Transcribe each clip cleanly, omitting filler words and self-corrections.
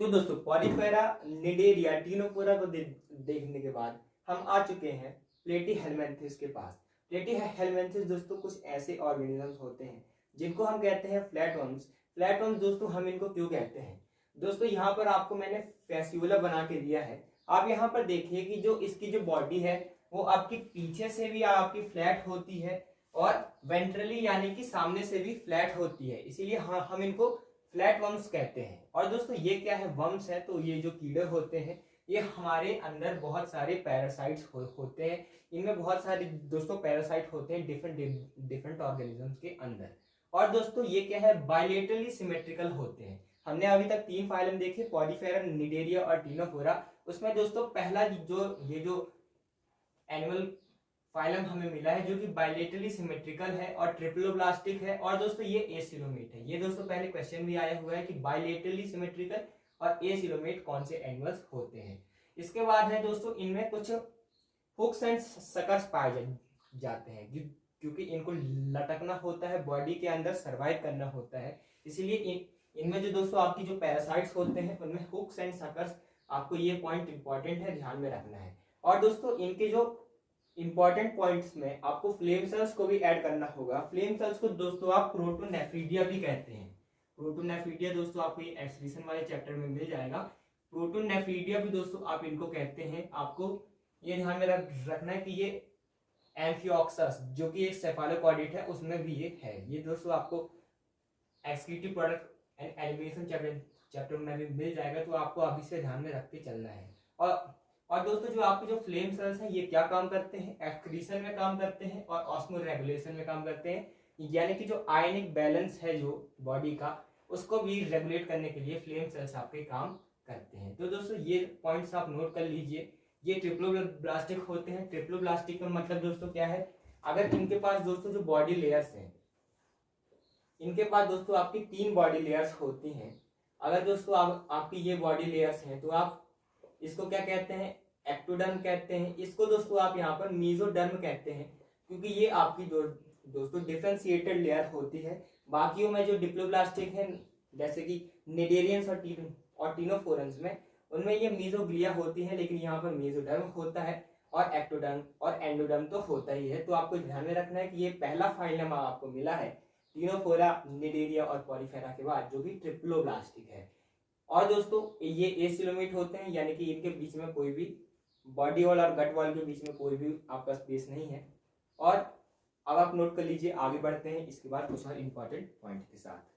तो दोस्तों Porifera Cnidaria Ctenophora को देखने के बाद हम आ चुके हैं प्लेटीहेलमिन्थेस के पास। प्लेटीहेलमिन्थेस दोस्तों कुछ ऐसे ऑर्गेनिजम्स होते हैं जिनको हम कहते हैं फ्लैटवर्म्स। फ्लैटवर्म्स दोस्तों हम इनको क्यों कहते हैं? दोस्तों यहाँ पर आपको मैंने फैस्यूला बना के दिया है। आप यहाँ पर देखिए कि जो इसकी जो बॉडी है वो आपकी पीछे से भी आपकी फ्लैट होती है और वेंट्रली यानी कि सामने से भी फ्लैट होती है, इसीलिए हम इनको फ्लैट वर्म्स कहते हैं। और दोस्तों ये क्या है? वर्म्स है। तो ये जो कीड़े होते हैं ये हमारे अंदर बहुत सारे पैरासाइट्स होते हैं। इनमें बहुत सारे दोस्तों पैरासाइट होते हैं डिफरेंट ऑर्गेनिजम्स के अंदर। और दोस्तों ये क्या है? बायलेटरली सिमेट्रिकल होते हैं। हमने अभी तक 3 फाइलम देखे, पॉलीफेरा, निडेरिया और टिनोफोरा। उसमें दोस्तों पहला जो एनिमल फाइलम हमें मिला है जो कि बायलेटरली सिमेट्रिकल है और ट्रिप्लोब्लास्टिक है। और दोस्तों ये एसिलोमेट है। ये दोस्तों पहले क्वेश्चन भी आया हुआ है कि बायलेटरली सिमेट्रिकल और एसिलोमेट कौन से एनिमल्स होते हैं। इसके बाद है दोस्तों इनमें कुछ हुक्स एंड सकर्स पाए जाते हैं क्योंकि इनको लटकना होता है, बॉडी के अंदर सर्वाइव करना होता है, इसीलिए इनमें जो दोस्तों आपकी जो पैरासाइट्स होते हैं उनमें हुक्स एंड सकर्स, आपको ये पॉइंट इंपॉर्टेंट है, ध्यान में रखना है। और दोस्तों इनके जो इंपॉर्टेंट पॉइंट्स में आपको फ्लेम सेल्स को भी ऐड करना होगा। फ्लेम सेल्स को दोस्तों आप प्रोटोनेफ्रीडिया भी कहते हैं। प्रोटोनेफ्रीडिया दोस्तों आपको ये एक्सक्रीशन वाले चैप्टर में मिल जाएगा। प्रोटोनेफ्रीडिया भी दोस्तों आप इनको कहते हैं। आपको ये ध्यान में रखना है कि ये एम्फियोक्सस जो कि एक सेफालोपॉडिड है उसमें भी ये है। ये दोस्तों आपको excretive product and elimination chapter में भी मिल जाएगा, तो आपको अभी से ध्यान में रख के चलना है। और दोस्तों जो आपके जो फ्लेम सेल्स हैं ये क्या काम करते हैं? एक्सक्रीशन में काम करते हैं और ऑस्मो रेगुलेशन में काम करते हैं, यानी कि जो आयनिक बैलेंस है जो बॉडी का उसको भी रेगुलेट करने के लिए फ्लेम सेल्स आपके काम करते हैं। तो दोस्तों ये पॉइंट्स आप नोट कर लीजिए। ये ट्रिप्लोब्लास्टिक होते हैं। ट्रिप्लोब्लास्टिक का मतलब दोस्तों क्या है? अगर इनके पास दोस्तों जो बॉडी लेयर्स हैं, इनके पास दोस्तों आपकी 3 बॉडी लेयर्स होती हैं। अगर दोस्तों आपकी ये बॉडी लेयर्स हैं तो आप इसको क्या कहते हैं? एक्टोडर्म कहते हैं। इसको दोस्तों आप यहाँ पर मीजोडर्म कहते हैं क्योंकि ये आपकी दोस्तों डिफरेंशिएटेड लेयर होती है। बाकियों में जो डिप्लोब्लास्टिक है जैसे कि निडेरियंस और टिनोफोरन्स में, उनमें ये मीजोग्लिया होती है, लेकिन यहाँ पर मीजोडर्म होता है और एक्टोडर्म और एंडोडर्म तो होता ही है। तो आपको ध्यान में रखना है कि ये पहला फाइलम आपको मिला है टिनोफोरा, निडेरिया और पॉलीफेरा के बाद, जो कि ट्रिप्लोब्लास्टिक है। और दोस्तों ये एसिलोमेट होते हैं, यानी कि इनके बीच में कोई भी बॉडी वॉल और गट वॉल के बीच में कोई भी आपका स्पेस नहीं है। और अब आप नोट कर लीजिए, आगे बढ़ते हैं इसके बाद कुछ और इंपॉर्टेंट पॉइंट के साथ।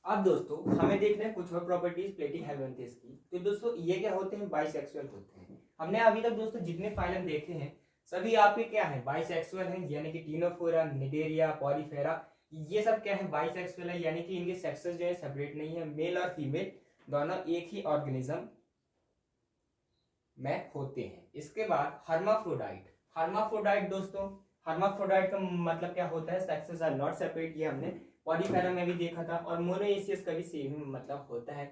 अब दोस्तों हमें देखना है कुछ और प्रॉपर्टीज प्लेटीहेलमिन्थेस की। तो दोस्तों ये क्या होते हैं? बाइसेक्सुअल होते हैं। हमने अभी तक दोस्तों जितने फाइलम देखे हैं सभी आपके क्या है? बाइसेक्सुअल हैं, यानी कि टिनोफोरा, निडेरिया, पॉलीफेरा, ये सब क्या है? बाइसेक्सुअल है, यानी कि इनके सेक्सेस जो है सेपरेट नहीं है। मेल और फीमेल दोनों एक ही ऑर्गेनिज्म में होते हैं। इसके बाद हर्माफ्रोडाइट। हर्माफ्रोडाइट दोस्तों, हर्माफ्रोडाइट का मतलब क्या होता है? Sexes are not separate. ये हमने पॉलीफेरा में भी देखा था। और मोनोएसियस का भी सेम मतलब होता है।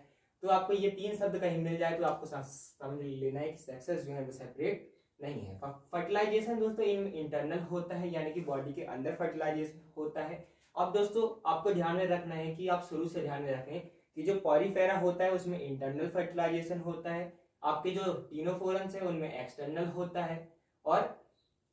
तो आपको ये 3 शब्द कहीं मिल जाए तो आपको समझ लेना है कि सेक्सेस जो है वो सेपरेट नहीं है। फर्टिलाइजेशन दोस्तों इंटरनल होता है, यानी कि बॉडी के अंदर फर्टिलाइजेशन होता है। अब दोस्तों आपको ध्यान में रखना है कि आप शुरू से ध्यान में रखें कि जो पॉलीफेरा होता है उसमें इंटरनल फर्टिलाइजेशन होता है, आपके जो टिनोफोरन्स है उनमें एक्सटर्नल होता है, और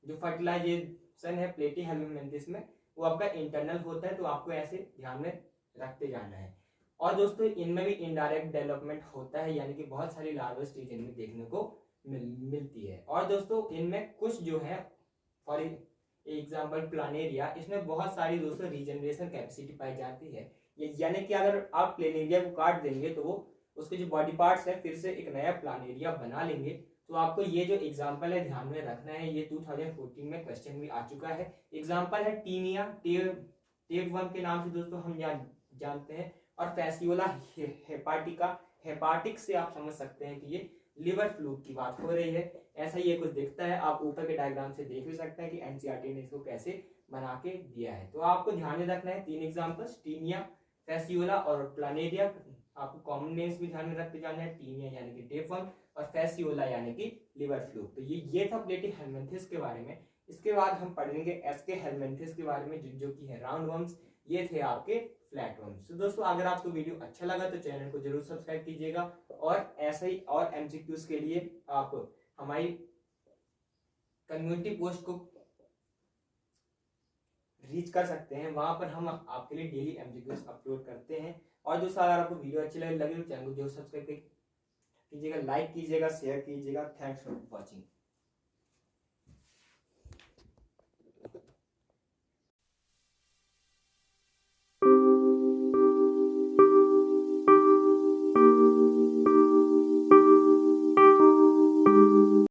जो फर्टिलाइजेशन है प्लेटीहेलमिन्थेस में वो आपका इंटरनल होता है। तो आपको ऐसे ध्यान में रखते जाना है। और दोस्तों इनमें भी इनडायरेक्ट डेवलपमेंट होता है, यानी कि बहुत सारी लार्वल स्टेज इनमें देखने को मिलती है। और दोस्तों इनमें कुछ जो है, फॉर एग्जाम्पल प्लानेरिया, इसमें बहुत सारी दोस्तों रीजनरेशन कैपेसिटी पाई जाती है। यानी कि अगर आप प्लानेरिया को काट देंगे तो वो उसके जो बॉडी पार्ट्स है फिर से एक नया प्लानेरिया बना लेंगे। तो आपको ये जो एग्जाम्पल है ध्यान में रखना है। ये 2014 में क्वेश्चन भी आ चुका है। एग्जाम्पल है टीनिया, टेपवर्म के नाम से दोस्तों हम जानते हैं, और फैसियोला हेपाटिका। हेपाटिक से आप समझ सकते हैं कि ये लिवर फ्लूक की बात हो रही है। ऐसा ये कुछ दिखता है, आप ऊपर के डायग्राम से देख भी सकते हैं कि एनसीईआरटी ने इसको कैसे बना के दिया है। तो आपको ध्यान में रखना है 3 एग्जाम्पल्स, टीनिया, फैसियोला और प्लानेरिया। आपको कॉमन नेम्स भी ध्यान में रखते जाना है, टीनिया यानी कि टेपवर्म और फैसियोला यानी कि लिवर फ्लूक। तो ये था प्लेटीहेलमिन्थेस के बारे में। इसके बाद हम पढ़ेंगे एस्केहेलमिन्थेस के बारे में, जो कि है राउंड वर्म्स। ये थे आपके फ्लैट वर्म्स। तो दोस्तों अगर आपको वीडियो अच्छा लगा तो चैनल को जरूर सब्सक्राइब कीजिएगा, और ऐसे ही और एमसीक्यूज के लिए आप हमारी कम्युनिटी पोस्ट को रीच कर सकते हैं, वहां पर हम आपके लिए डेली एमसीक्यूज अपलोड करते हैं। और दोस्तों अगर आपको वीडियो अच्छी लगे तो चैनल को जरूर सब्सक्राइब कीजिएगा, लाइक कीजिएगा, शेयर कीजिएगा। Thanks for watching.